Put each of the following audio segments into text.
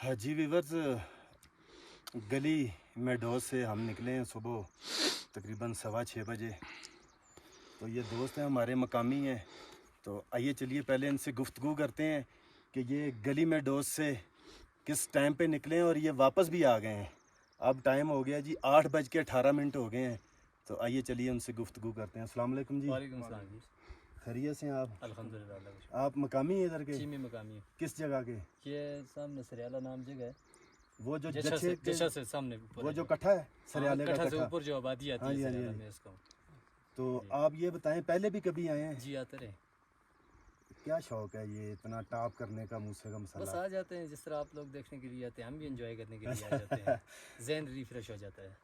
हाँ जी वीवर्स, गली मेडोज से हम निकले हैं सुबह तकरीबन 6:15 बजे। तो ये दोस्त हैं हमारे मकामी हैं, तो आइए चलिए पहले इनसे गुफ्तगू करते हैं कि ये गली मेडोज से किस टाइम पे निकले हैं और ये वापस भी आ गए हैं। अब टाइम हो गया जी 8:18 हो गए हैं। तो आइए चलिए उनसे गुफ्तगू करते हैं। अस्सलाम वालेकुम जी। वालेकुम सलाम जी। खैरियत से हैं आप? अल्हम्दुलिल्लाह अल्लाह का शुक्र। आप मकामी हैं इधर के? जी मैं मकामी है। किस जगह के? ये सामने सरियाला नाम जगह है। वो जो जशा जच्छे के जशा से सामने ऊपर वो है जो कट्ठा है सरियाले का कट्ठा से कट्ठा। ऊपर जो आबादी आती हाँ है जी, हाँ जी, सरियाला हाँ जी। में उसको। तो आप ये बताएं, पहले भी कभी आए हैं? जी आते रहे। क्या शौक है ये इतना टॉप करने का, मूसे का बस मसाला? आ जाते हैं जिस तरह आप लोग देखने के लिए आते हैं, हम भी एंजॉय करने के लिए आ जाते हैं। जहन रिफ्रेश हो जाता है।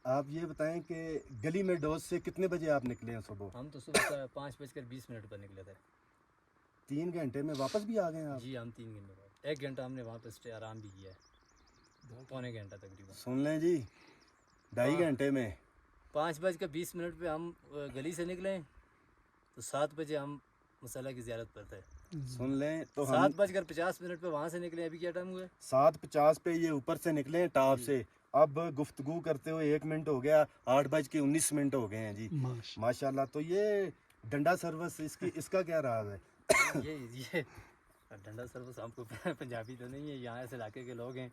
आप ये बताएं कि गली में डोज से कितने बजे आप निकले हैं सुबह? हम तो सुबह 5:20 पर निकले थे। 3 घंटे में वापस भी आ गए हैं आप? जी हम 3 घंटे बाद 1 घंटा हमने वहाँ पर आराम भी किया है, पौने घंटा तकरीबन। सुन लें जी, 2.5 घंटे में 5:20 पे हम गली से निकले, तो 7 बजे हम मसाला की ज़ियारत पर थे। सुन लें तो हम 7:50 पे वहाँ से निकले। अभी क्या टाइम हुआ है? 7:50 पे ये ऊपर से निकले हैं टॉप से। अब गुफ्तगू करते हुए 1 मिनट हो गया, 8:19 हो गए हैं जी माशाल्लाह। तो ये डंडा सर्विस इसका क्या राज है? ये डंडा सर्विस हमको पंजाबी तो नहीं है, यहाँ इस इलाके के लोग हैं।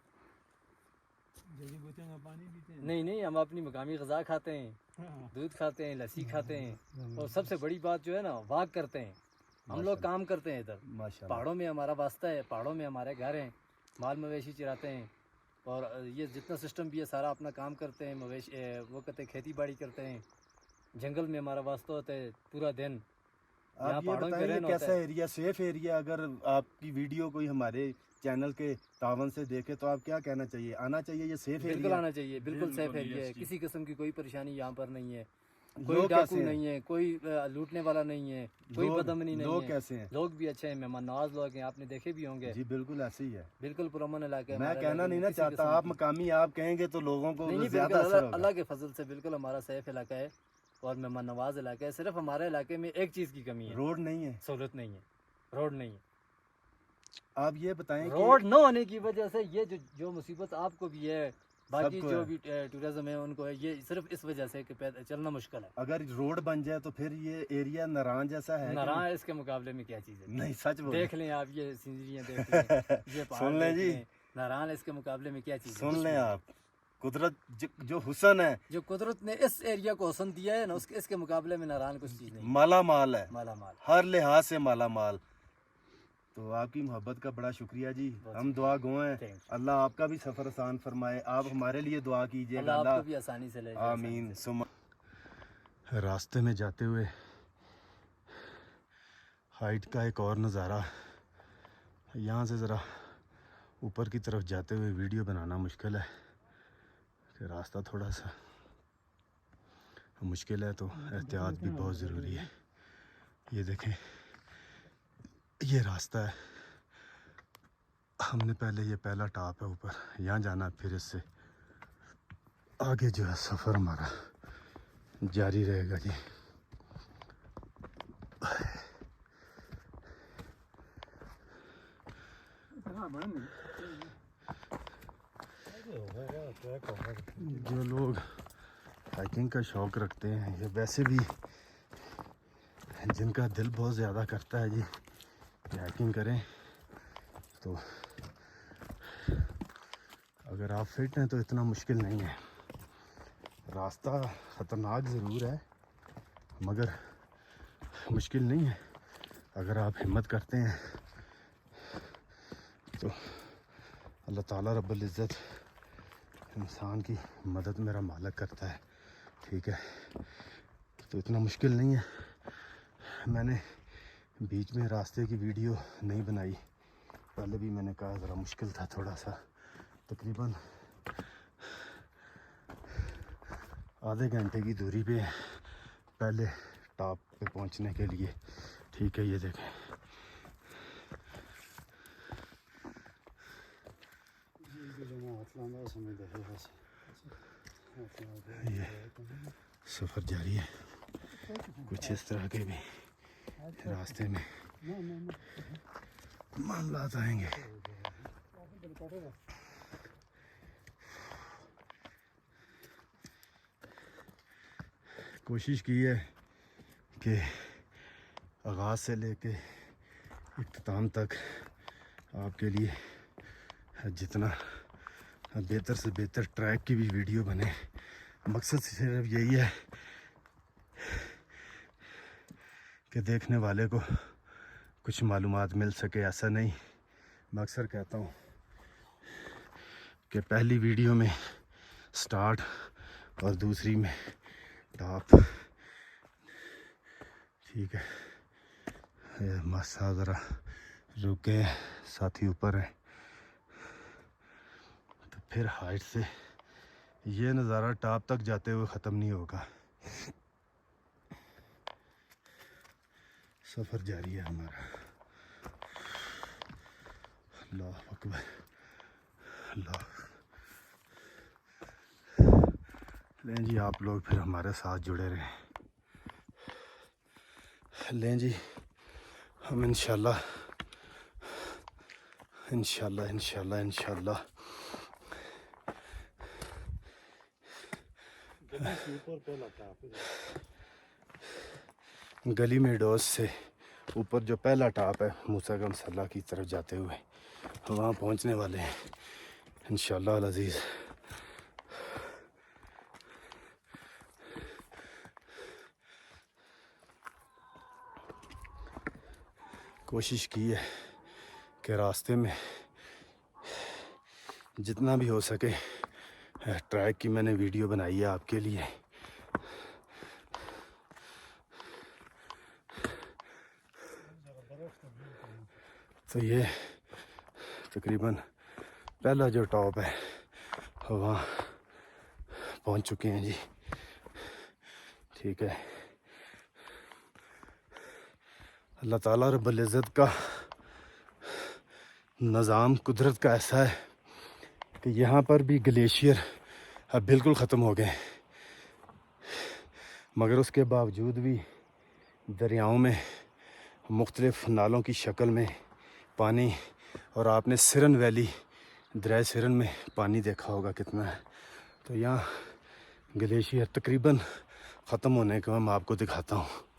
नहीं, हम अपनी मकामी ग़िज़ा खाते हैं, दूध खाते हैं, लस्सी खाते हैं, और सबसे बड़ी बात जो है ना, वाक करते हैं। हम लोग काम करते हैं इधर माशाल्लाह। पहाड़ों में हमारा वास्ता है, पहाड़ों में हमारे घर हैं, माल मवेशी चराते हैं, और ये जितना सिस्टम भी है सारा अपना काम करते हैं। मवेशी वो करते हैं, खेती बाड़ी करते हैं, जंगल में हमारा वास्ता होता है पूरा दिन। आप ये बताएं ये कैसा एरिया, सेफ एरिया? अगर आपकी वीडियो कोई हमारे चैनल के तावन से देखे तो आप क्या कहना चाहिए? आना चाहिए ये सेफ एरिया? बिल्कुल आना चाहिए, बिल्कुल सेफ एरिया है। किसी किस्म की कोई परेशानी यहाँ पर नहीं है, कोई डाकू नहीं है, कोई लूटने वाला नहीं है, कोई बदअमनी नहीं है। लोग कैसे हैं? लोग भी अच्छे हैं, मेहमान नवाज लोग हैं, आपने देखे भी होंगे। जी बिल्कुल ऐसे ही है, बिल्कुल पुरअमन इलाका है। मैं कहना नहीं ना चाहता, आप मकामी आप कहेंगे तो लोगों को नहीं, ज्यादा असर होगा। अल्लाह के फजल से बिल्कुल हमारा सेफ इलाका है और मेहमान नवाज इलाका है। सिर्फ हमारे इलाके में एक चीज़ की कमी है, रोड नहीं है, सहूलत नहीं है, रोड नहीं है। आप ये बताएं रोड न होने की वजह से ये जो मुसीबत आपको भी है, बाकी जो भी टूरिज्म है उनको है, ये सिर्फ इस वजह से कि चलना मुश्किल है। अगर रोड बन जाए तो फिर ये एरिया नारायण जैसा है? नारायण इसके मुकाबले में क्या चीज़ है? नहीं सच बोल, देख लें आप, ये सीनरियाँ देख लें, ये सुन लें जी, नारायण इसके मुकाबले में क्या चीज़ है? सुन लें आप, कुदरत जो हुसन है, जो कुदरत ने इस एरिया को हुसन दिया है ना, इसके मुकाबले में नारायण कुछ चीज़ नहीं, माला माल है, माला माल, हर लिहाज से माला माल। तो आपकी मोहब्बत का बड़ा शुक्रिया जी, हम दुआ गो हैं, अल्लाह आपका भी सफ़र आसान फरमाए। आप हमारे लिए दुआ कीजिएगा, अल्लाह आपको भी आसानी से ले जाए, आमीन सुमा। रास्ते में जाते हुए हाइट का एक और नज़ारा, यहाँ से ज़रा ऊपर की तरफ जाते हुए वीडियो बनाना मुश्किल है कि रास्ता थोड़ा सा मुश्किल है, तो एहतियात भी बहुत ज़रूरी है। ये देखें, ये रास्ता है, हमने पहले ये पहला टॉप है ऊपर, यहाँ जाना, फिर इससे आगे जो है सफ़र हमारा जारी रहेगा जी। जो लोग हाइकिंग का शौक़ रखते हैं, ये वैसे भी जिनका दिल बहुत ज़्यादा करता है जी हाइकिंग करें, तो अगर आप फिट हैं तो इतना मुश्किल नहीं है। रास्ता ख़तरनाक ज़रूर है मगर मुश्किल नहीं है। अगर आप हिम्मत करते हैं तो अल्लाह ताला रब्बुल इज़्ज़त इंसान की मदद मेरा मालिक करता है, ठीक है? तो इतना मुश्किल नहीं है। मैंने बीच में रास्ते की वीडियो नहीं बनाई, पहले भी मैंने कहा ज़रा मुश्किल था थोड़ा सा, तकरीबन आधे घंटे की दूरी पे पहले टॉप पे पहुंचने के लिए, ठीक है? ये देखें, ये सफ़र जारी है। कुछ इस तरह के भी रास्ते में मामलात आएंगे। کوشش کی ہے کہ آغاز سے لے کے اختتام تک آپ کے لیے جتنا بہتر سے بہتر ٹریک کی بھی ویڈیو بنے. مقصد صرف یہی ہے کہ دیکھنے والے کو کچھ معلومات مل سکے. ایسا نہیں، میں اکثر کہتا ہوں کہ پہلی ویڈیو میں سٹارٹ اور دوسری میں ٹاپ. ٹھیک ہے، ماسا ذرا رکے، ساتھی اوپر ہیں تو پھر ہائٹ سے یہ نظارہ ٹاپ تک جاتے ہوئے ختم نہیں ہوگا. سفر جاری ہے ہمارا. اللہ اکبر، اللہ. لیں جی آپ لوگ پھر ہمارے ساتھ جڑے رہیں. لیں جی ہم انشاءاللہ گلی میں ڈوز سے اوپر جو پہلا ٹاپ ہے موسیٰ کا مسلح کی طرف جاتے ہوئے وہاں پہنچنے والے ہیں انشاءاللہ العزیز. کوشش کی ہے کہ راستے میں جتنا بھی ہو سکے ٹریک کی میں نے ویڈیو بنائی ہے آپ کے لیے. تو یہ تقریباً پہلا جو ٹاپ ہے وہاں پہنچ چکے ہیں جی. ٹھیک ہے، اللہ تعالیٰ رب العزت کا نظام قدرت کا ایسا ہے کہ یہاں پر بھی گلیشیئر اب بالکل ختم ہو گئے، مگر اس کے باوجود بھی دریاؤں میں مختلف نالوں کی شکل میں پانی، اور آپ نے سرن ویلی دریائے سرن میں پانی دیکھا ہوگا کتنا ہے. تو یہاں گلیشیئر تقریباً ختم ہونے کو میں آپ کو دکھاتا ہوں.